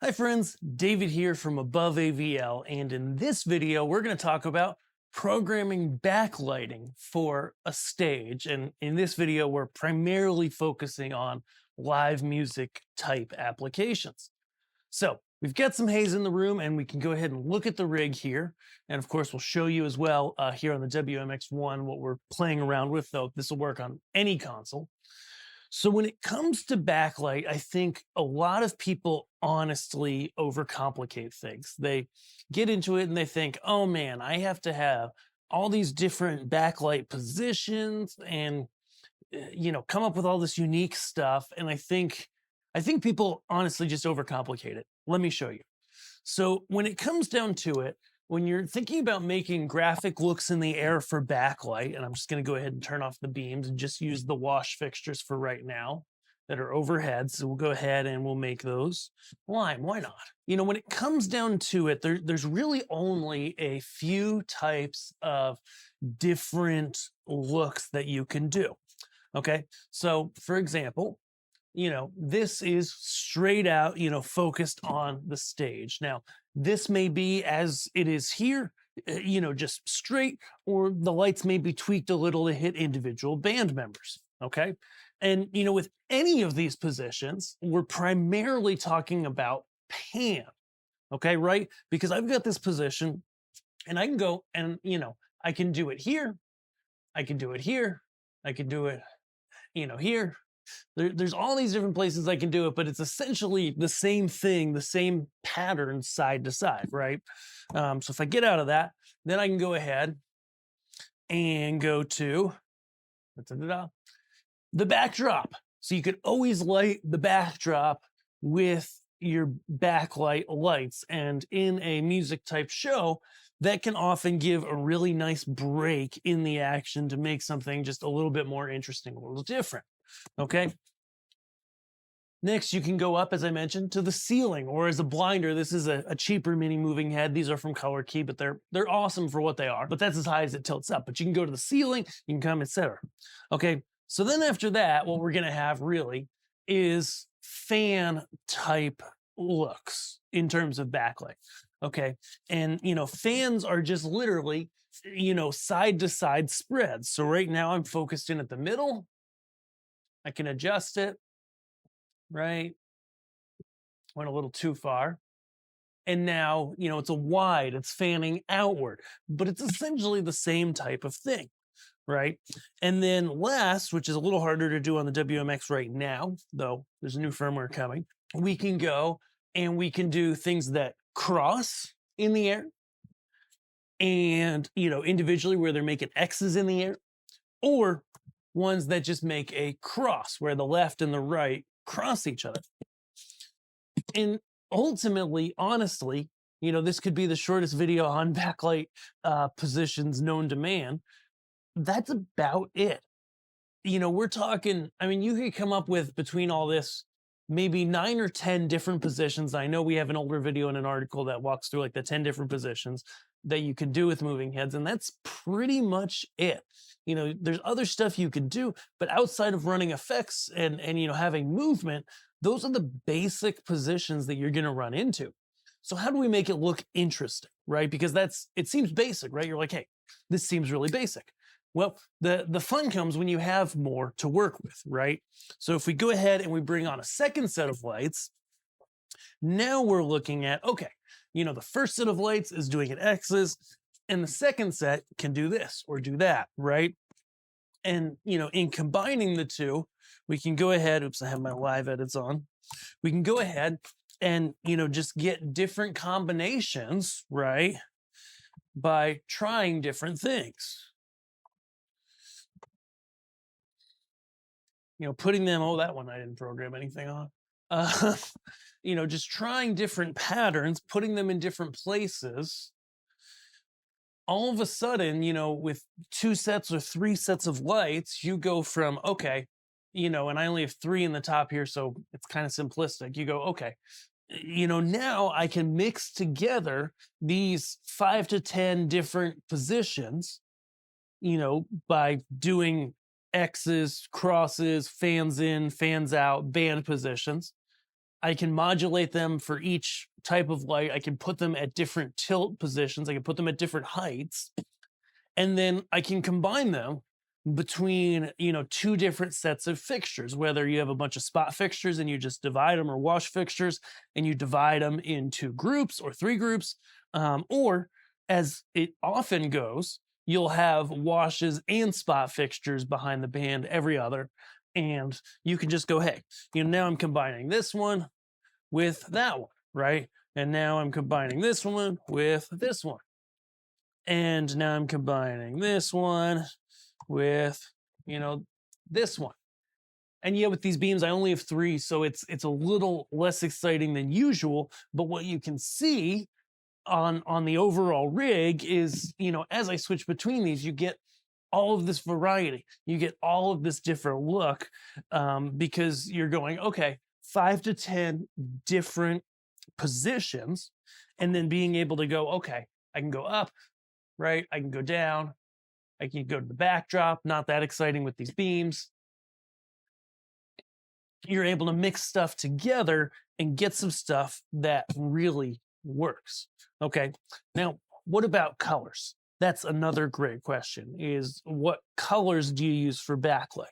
Hi friends, David here from Above AVL, and in this video we're going to talk about programming backlighting for a stage. And in this video we're primarily focusing on live music type applications. So we've got some Haze in the room and we can go ahead and look at the rig here. And of course we'll show you as well here on the WMX1 what we're playing around with, though this will work on any console. So when it comes to backlight, I think a lot of people honestly overcomplicate things. They get into it and they think, oh man, I have to have all these different backlight positions and come up with all this unique stuff. And I think people honestly just overcomplicate it. Let me show you. So when it comes down to it, when you're thinking about making graphic looks in the air for backlight, and I'm just going to go ahead and turn off the beams and just use the wash fixtures for right now that are overhead. So we'll go ahead and we'll make those lime. Why not? When it comes down to it, there's really only a few types of different looks that you can do. Okay. So for example, this is straight out, focused on the stage. Now, this may be as it is here, just straight, or the lights may be tweaked a little to hit individual band members. Okay. And, with any of these positions, we're primarily talking about pan. Okay. Right. Because I've got this position and I can go and, I can do it here. I can do it here. I can do it, here. There's all these different places I can do it, but it's essentially the same thing, the same pattern side to side, right? So if I get out of that, then I can go ahead and go to the backdrop. So you could always light the backdrop with your backlight lights. And in a music type show, that can often give a really nice break in the action to make something just a little bit more interesting, a little different. Okay. Next, you can go up, as I mentioned, to the ceiling, or as a blinder. This is a cheaper mini moving head. These are from Color Key, but they're awesome for what they are. But that's as high as it tilts up. But you can go to the ceiling, you can come, etc. Okay, so then after that, what we're gonna have really is fan type looks in terms of backlight. Okay, and fans are just literally side to side spreads. So right now I'm focused in at the middle. I can adjust it. Right? Went a little too far. And now, it's a wide, it's fanning outward, but it's essentially the same type of thing, right? And then last, which is a little harder to do on the WMX right now, though there's a new firmware coming, we can go and we can do things that cross in the air and, individually where they're making X's in the air, or ones that just make a cross where the left and the right cross each other. And ultimately, honestly, this could be the shortest video on backlight positions known to man. That's about it. We're talking, I mean, you could come up with between all this, maybe 9 or 10 different positions. I know we have an older video and an article that walks through like the 10 different positions that you can do with moving heads. And that's pretty much it. There's other stuff you can do, but outside of running effects and having movement, those are the basic positions that you're going to run into. So how do we make it look interesting, right? Because it seems basic, right? You're like, hey, this seems really basic. Well, the fun comes when you have more to work with, right? So if we go ahead and we bring on a second set of lights, now we're looking at, okay, the first set of lights is doing an X's, and the second set can do this or do that, right? And, in combining the two, we can go ahead, oops, I have my live edits on. We can go ahead and, just get different combinations, right? By trying different things. Putting them, oh, that one I didn't program anything on. Just trying different patterns, putting them in different places. All of a sudden, with 2 sets or 3 sets of lights, you go from, okay, and I only have 3 in the top here, so it's kind of simplistic. You go, okay, now I can mix together these 5 to 10 different positions, by doing X's, crosses, fans in, fans out, band positions. I can modulate them for each type of light. I can put them at different tilt positions. I can put them at different heights. And then I can combine them between, two different sets of fixtures, whether you have a bunch of spot fixtures and you just divide them, or wash fixtures and you divide them into groups or 3 groups, or as it often goes, you'll have washes and spot fixtures behind the band every other, and you can just go, hey, now I'm combining this one with that one, right? And now I'm combining this one with this one. And now I'm combining this one with, this one. And yeah, with these beams, I only have 3, so it's a little less exciting than usual. But what you can see on the overall rig is, as I switch between these, you get all of this variety. You get all of this different look, because you're going, okay, 5 to 10 different positions, and then being able to go, okay, I can go up, right? I can go down. I can go to the backdrop. Not that exciting with these beams. You're able to mix stuff together and get some stuff that really works. Okay. Now, what about colors? That's another great question, is what colors do you use for backlight?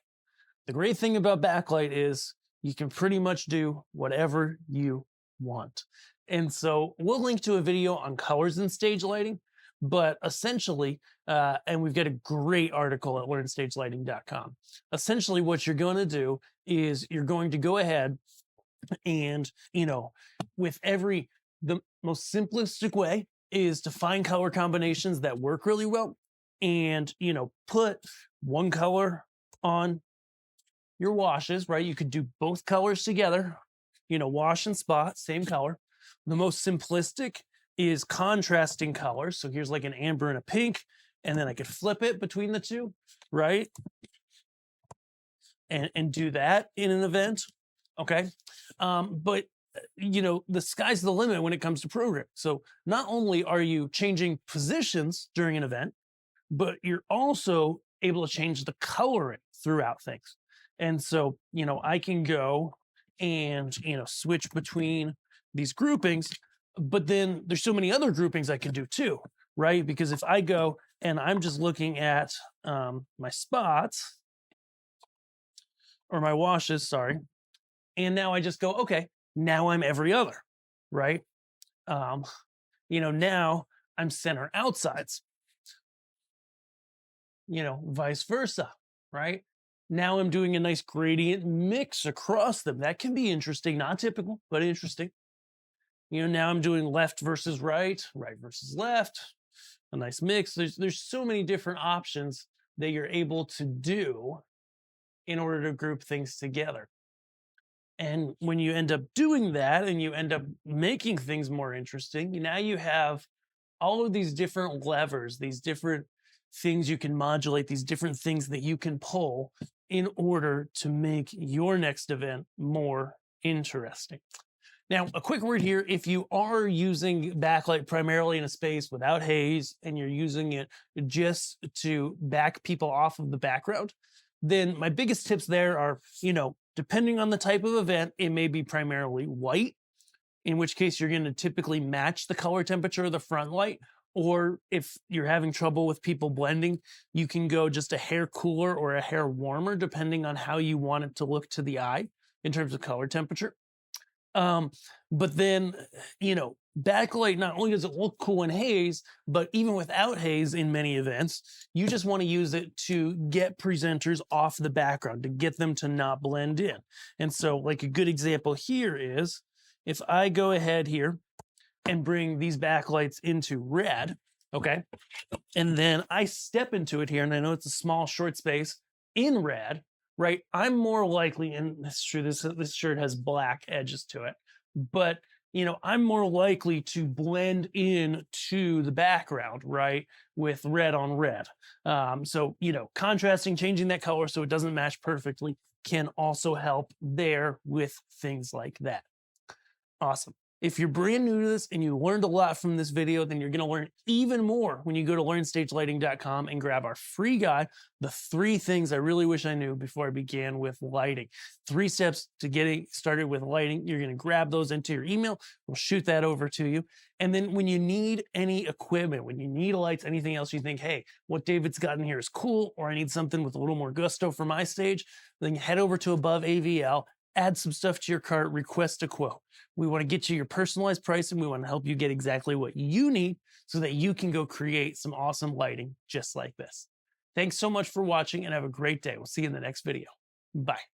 The great thing about backlight is you can pretty much do whatever you want. And so we'll link to a video on colors and stage lighting, but essentially, and we've got a great article at learnstagelighting.com. Essentially, what you're going to do is you're going to go ahead and, with the most simplistic way is to find color combinations that work really well, and, put one color on your washes, right? You could do both colors together, wash and spot, same color. The most simplistic is contrasting colors. So here's like an amber and a pink, and then I could flip it between the two, right? And do that in an event. Okay. But the sky's the limit when it comes to programming. So not only are you changing positions during an event, but you're also able to change the coloring throughout things. And so, I can go and, switch between these groupings, but then there's so many other groupings I can do too, right? Because if I go and I'm just looking at my spots or my washes, sorry, and now I just go, okay, now I'm every other, right? Now I'm center outsides, vice versa, right? Now I'm doing a nice gradient mix across them. That can be interesting, not typical, but interesting. Now I'm doing left versus right versus left, a nice mix. There's so many different options that you're able to do in order to group things together. And when you end up doing that and you end up making things more interesting, now you have all of these different levers, these different things you can modulate, these different things that you can pull in order to make your next event more interesting. Now, a quick word here, if you are using backlight primarily in a space without haze and you're using it just to back people off of the background, then my biggest tips there are, depending on the type of event, it may be primarily white, in which case you're going to typically match the color temperature of the front light. Or if you're having trouble with people blending, you can go just a hair cooler or a hair warmer, depending on how you want it to look to the eye in terms of color temperature. But then, backlight, not only does it look cool in haze, but even without haze in many events, you just want to use it to get presenters off the background, to get them to not blend in. And so like a good example here is if I go ahead here and bring these backlights into red, okay, and then I step into it here, and I know it's a small short space in red, right? I'm more likely, and it's true, this shirt has black edges to it, but I'm more likely to blend in to the background, right, with red on red. So contrasting, changing that color so it doesn't match perfectly can also help there with things like that. Awesome. If you're brand new to this and you learned a lot from this video, then you're going to learn even more when you go to learnstagelighting.com and grab our free guide, The 3 Things I Really Wish I Knew Before I Began with Lighting. 3 steps to getting started with lighting. You're going to grab those into your email. We'll shoot that over to you. And then when you need any equipment, when you need lights, anything else you think, hey, what David's got in here is cool, or I need something with a little more gusto for my stage, then head over to Above AVL, add some stuff to your cart, request a quote. We want to get you your personalized pricing. We want to help you get exactly what you need so that you can go create some awesome lighting just like this. Thanks so much for watching and have a great day. We'll see you in the next video. Bye.